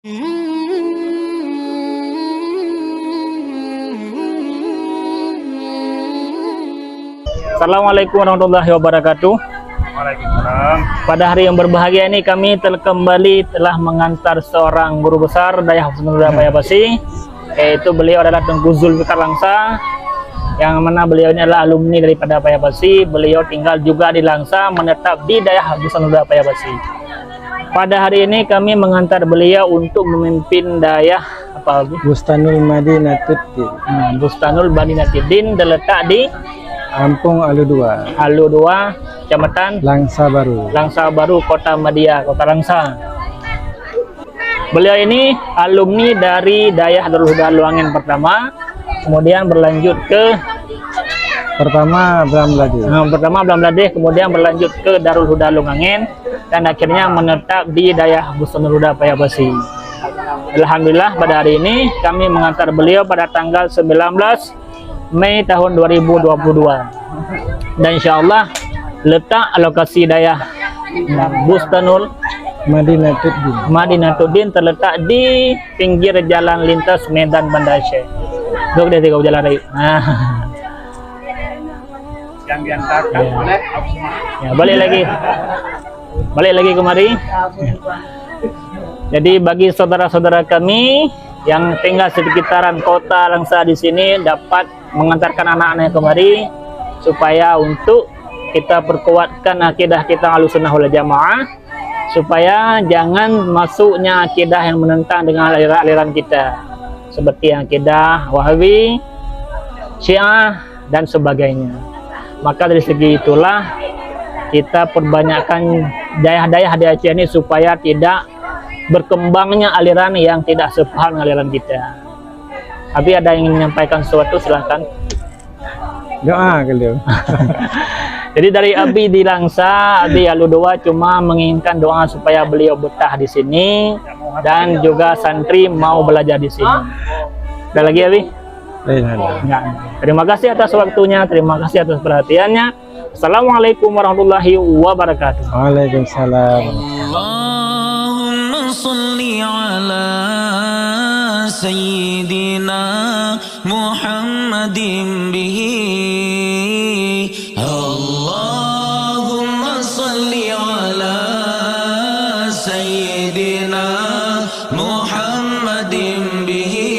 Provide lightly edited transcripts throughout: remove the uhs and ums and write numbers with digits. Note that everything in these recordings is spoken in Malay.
Assalamualaikum warahmatullahi wabarakatuh. Waalaikumsalam. Pada hari yang berbahagia ini kami telah mengantar seorang guru besar Dayah Husnul Huda Payabasi, yaitu beliau adalah Tengku Zulfikar Langsa, yang mana beliau ini adalah alumni daripada Payabasi. Beliau tinggal juga di Langsa, menetap di Dayah Husnul Huda Payabasi. Pada hari ini kami mengantar beliau untuk memimpin Dayah Bustanul Madinatuddin. Bustanul Madinatuddin, terletak di Kampung Alu 2, Kecamatan Langsa Baru. Langsa Baru, Kota Madia, Kota Langsa. Beliau ini alumni dari Dayah Darul Huda Luangin pertama, kemudian berlanjut ke Pertama Blamladeh, kemudian berlanjut ke Darul Huda Luangin, dan akhirnya menetap di Dayah Husnul Huda Payabasi. Alhamdulillah pada hari ini kami mengantar beliau pada tanggal 19 Mei tahun 2022, dan insyaallah letak alokasi Dayah Bustanul Madinatuddin terletak di pinggir jalan lintas Medan Banda Aceh. Dok dia tiga jalan raya. Yang diantarkan oleh Ya, balik lagi kemari. Jadi bagi saudara-saudara kami yang tinggal sekitaran kota Langsa di sini dapat mengantarkan anak-anaknya kemari supaya untuk kita perkuatkan akidah kita Ahlussunnah wal Jamaah, supaya jangan masuknya akidah yang menentang dengan aliran kita seperti akidah Wahabi, Syiah dan sebagainya. Maka dari segi itulah kita perbanyakkan dayah-dayah di Aceh ini supaya tidak berkembangnya aliran yang tidak sepaham dengan aliran kita. Abi ada yang ingin menyampaikan sesuatu, silahkan. doa beliau. Jadi dari Abi di Langsa, Abi Alu 2 cuma menginginkan doa supaya beliau betah di sini dan juga santri mau belajar di sini. Ada lagi Abi? Enggak. Terima kasih atas waktunya, terima kasih atas perhatiannya. Assalamualaikum warahmatullahi wabarakatuh. Waalaikumsalam. Allahumma salli ala sayyidina Muhammadin bihi. Allahumma salli ala sayyidina Muhammadin bihi.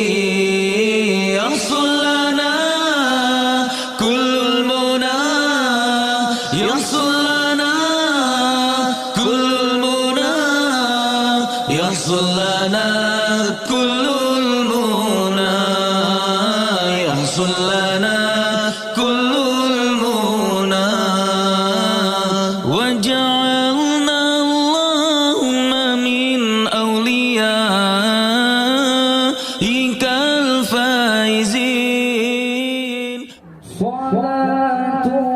Yasulana kullul muna, yasulana kullul muna, yasulana kullul muna, yasulana kullul muna. Waj'alna Allahumma min awliyaikal faizin. Salatu